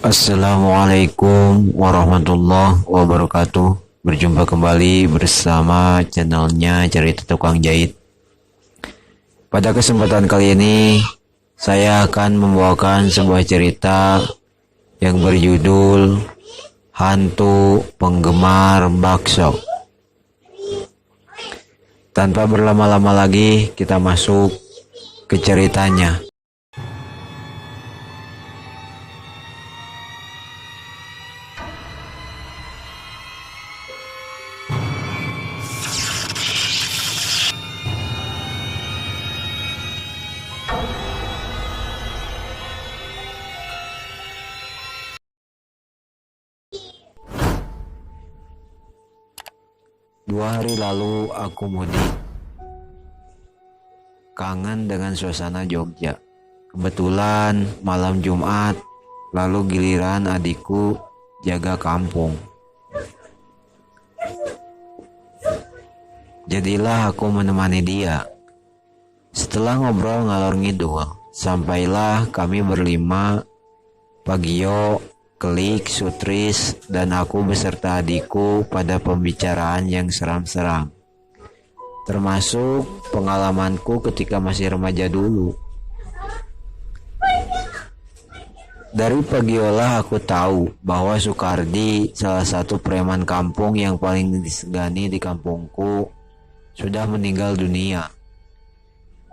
Assalamualaikum warahmatullahi wabarakatuh. Berjumpa kembali bersama channelnya Cerita Tukang Jahit. Pada kesempatan kali ini saya akan membawakan sebuah cerita yang berjudul Hantu Penggemar Bakso. Tanpa berlama-lama lagi, kita masuk ke ceritanya. Dua hari lalu aku mudik. Kangen dengan suasana Jogja. Kebetulan malam Jumat, lalu giliran adikku jaga kampung. Jadilah aku menemani dia. Setelah ngobrol ngalor ngidul, sampailah kami berlima, Pagio, Klik, Sutris, dan aku beserta adikku pada pembicaraan yang seram-seram. Termasuk pengalamanku ketika masih remaja dulu. Dari Pagiolah aku tahu bahwa Sukardi, salah satu preman kampung yang paling disegani di kampungku, sudah meninggal dunia.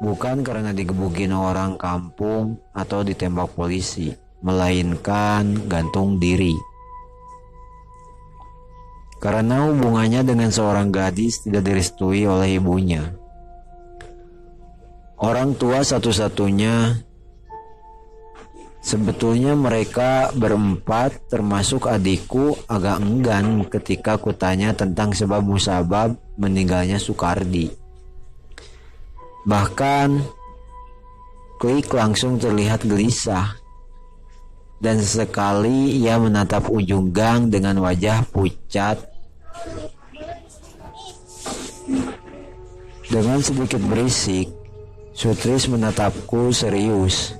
Bukan karena digebukin orang kampung atau ditembak polisi, melainkan gantung diri. Karena hubungannya dengan seorang gadis tidak direstui oleh ibunya. Orang tua satu-satunya. Sebetulnya mereka berempat termasuk adikku agak enggan ketika kutanya tentang sebab musabab meninggalnya Sukardi. Bahkan Klik langsung terlihat gelisah. Dan sesekali ia menatap ujung gang dengan wajah pucat. Dengan sedikit berisik, Sutris menatapku serius.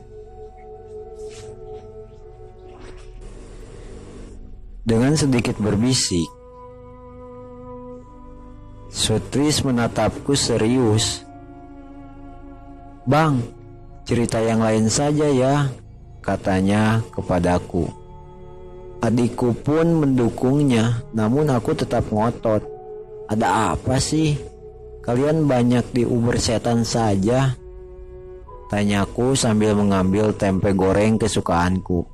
Dengan sedikit berbisik, Sutris menatapku serius. "Bang, cerita yang lain saja ya," katanya kepadaku. Adikku pun mendukungnya, namun aku tetap ngotot. "Ada apa sih? Kalian banyak diuber setan saja," tanyaku sambil mengambil tempe goreng kesukaanku.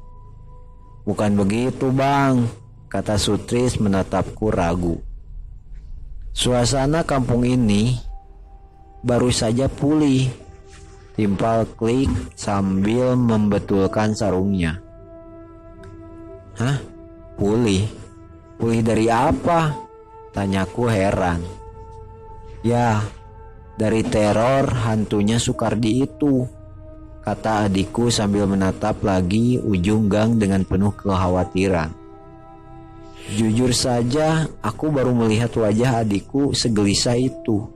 "Bukan begitu bang," kata Sutris menatapku ragu. "Suasana kampung ini baru saja pulih," timpal Klik sambil membetulkan sarungnya. "Hah? Pulih? Pulih dari apa?" tanyaku heran. "Ya, dari teror hantunya Sukardi itu," kata adikku sambil menatap lagi ujung gang dengan penuh kekhawatiran. Jujur saja, aku baru melihat wajah adikku segelisah itu.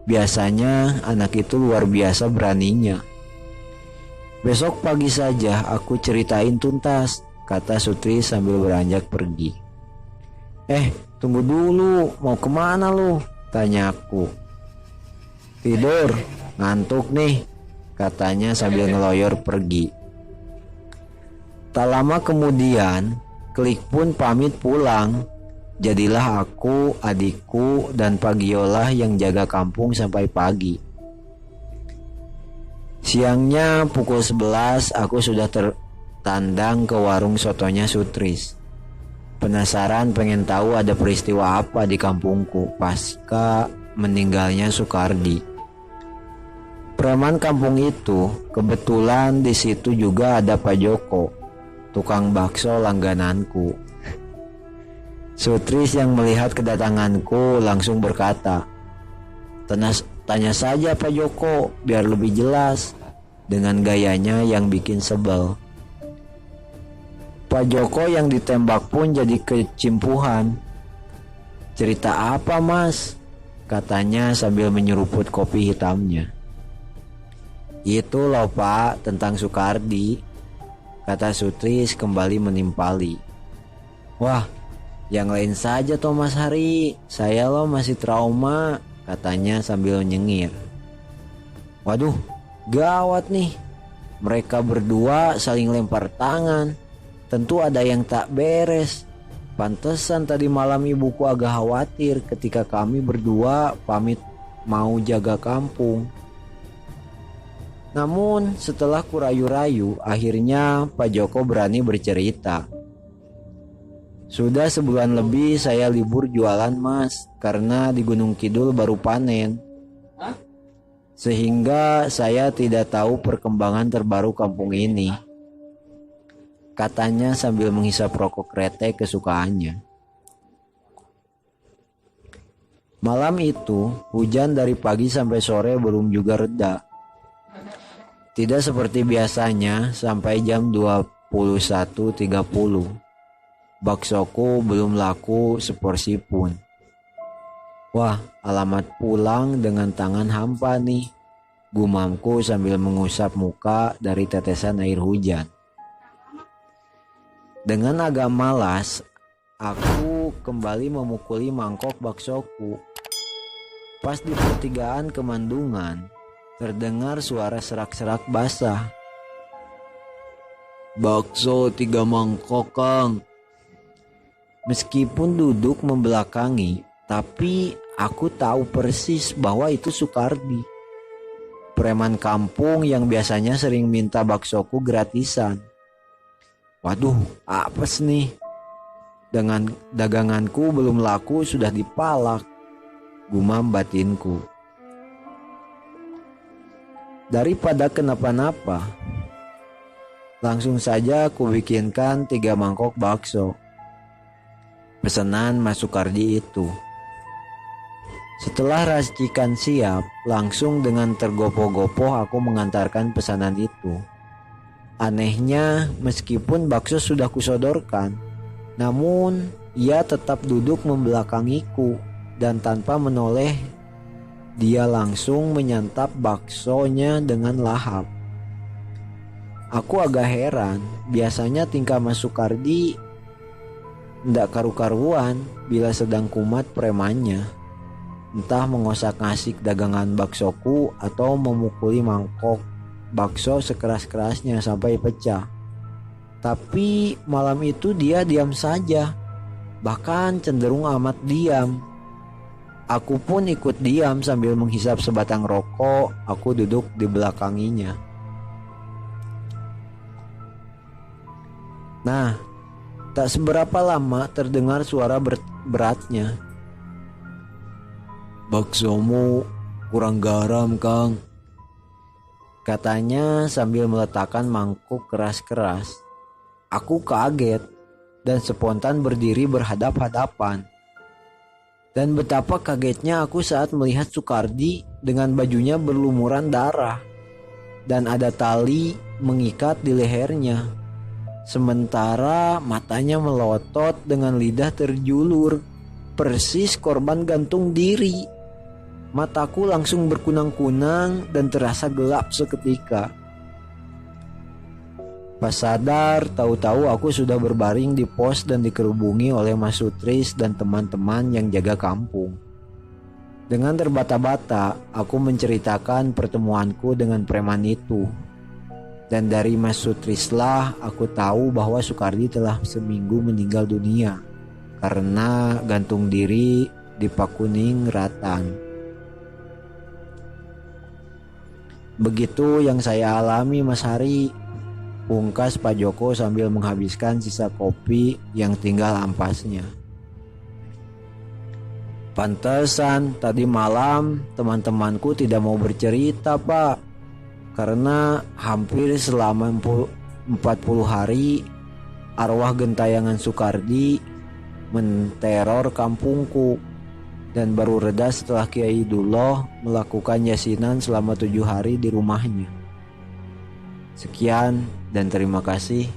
Biasanya anak itu luar biasa beraninya. "Besok pagi saja aku ceritain tuntas," kata Sutri sambil beranjak pergi. Tunggu dulu, mau kemana lu?" tanyaku. "Tidur, ngantuk nih," katanya sambil ngeloyor pergi. Tak lama kemudian, Klik pun pamit pulang. Jadilah aku, adikku, dan Pagiolah yang jaga kampung sampai pagi. Siangnya pukul 11 aku sudah tertandang ke warung sotonya Sutris. Penasaran pengen tahu ada peristiwa apa di kampungku pasca meninggalnya Sukardi. Preman kampung itu kebetulan di situ juga ada Pak Joko, tukang bakso langgananku. Sutris yang melihat kedatanganku langsung berkata, "Tanya saja Pak Joko biar lebih jelas," dengan gayanya yang bikin sebel. Pak Joko yang ditembak pun jadi kecimpuhan. "Cerita apa mas?" katanya sambil menyeruput kopi hitamnya. "Itu loh Pak, tentang Sukardi." kata Sutris kembali menimpali. Wah, yang lain saja Thomas Hari, saya loh masih trauma, katanya sambil nyengir. Waduh, gawat nih. Mereka berdua saling lempar tangan. Tentu ada yang tak beres. Pantesan tadi malam ibuku agak khawatir ketika kami berdua pamit mau jaga kampung. Namun setelah kurayu-rayu, akhirnya Pak Joko berani bercerita. Sudah sebulan lebih saya libur jualan mas, karena di Gunung Kidul baru panen. Sehingga saya tidak tahu perkembangan terbaru kampung ini, katanya sambil menghisap rokok kretek kesukaannya. Malam itu, hujan dari pagi sampai sore belum juga reda. Tidak seperti biasanya sampai jam 21.30. Baksoku belum laku seporsi pun. Wah, alamat pulang dengan tangan hampa nih, gumamku sambil mengusap muka dari tetesan air hujan. Dengan agak malas, aku kembali memukuli mangkok baksoku. Pas di pertigaan Kemandungan, terdengar suara serak-serak basah. Bakso 3 mangkok, Kang. Meskipun duduk membelakangi, tapi aku tahu persis bahwa itu Sukardi, preman kampung yang biasanya sering minta baksoku gratisan. Waduh, apes nih. Dengan daganganku belum laku sudah dipalak, gumam batinku. Daripada kenapa-napa, langsung saja aku bikinkan 3 mangkok bakso, pesanan Mas Sukardi itu. Setelah racikan siap, langsung dengan tergopoh-gopoh aku mengantarkan pesanan itu. Anehnya, meskipun bakso sudah kusodorkan, namun ia tetap duduk membelakangiku dan tanpa menoleh, dia langsung menyantap baksonya dengan lahap. Aku agak heran, biasanya tingkah Mas Sukardi ndak karu-karuan bila sedang kumat premannya. Entah mengosak-ngasik dagangan baksoku atau memukuli mangkok bakso sekeras-kerasnya sampai pecah. Tapi malam itu dia diam saja, bahkan cenderung amat diam. Aku pun ikut diam sambil menghisap sebatang rokok. Aku duduk di belakanginya. Nah, tak seberapa lama terdengar suara beratnya. Baksomu kurang garam, Kang, katanya sambil meletakkan mangkuk keras-keras. Aku kaget dan spontan berdiri berhadap-hadapan. Dan betapa kagetnya aku saat melihat Sukardi dengan bajunya berlumuran darah dan ada tali mengikat di lehernya. Sementara matanya melotot dengan lidah terjulur, persis korban gantung diri. Mataku langsung berkunang-kunang dan terasa gelap seketika. Pas sadar, tahu-tahu aku sudah berbaring di pos dan dikerubungi oleh Mas Sutris dan teman-teman yang jaga kampung. Dengan terbata-bata, aku menceritakan pertemuanku dengan preman itu. Dan dari Mas Sutrislah aku tahu bahwa Sukardi telah seminggu meninggal dunia karena gantung diri di Pakuning Ratan. Begitu yang saya alami, Mas Hari, pungkas Pak Joko sambil menghabiskan sisa kopi yang tinggal ampasnya. Pantesan tadi malam teman-temanku tidak mau bercerita, Pak, karena hampir selama 40 hari arwah gentayangan Sukardi menteror kampungku. Dan baru reda setelah Kiai Dullah melakukan yasinan selama 7 hari di rumahnya. Sekian dan terima kasih.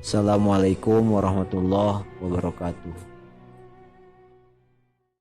Assalamualaikum warahmatullahi wabarakatuh.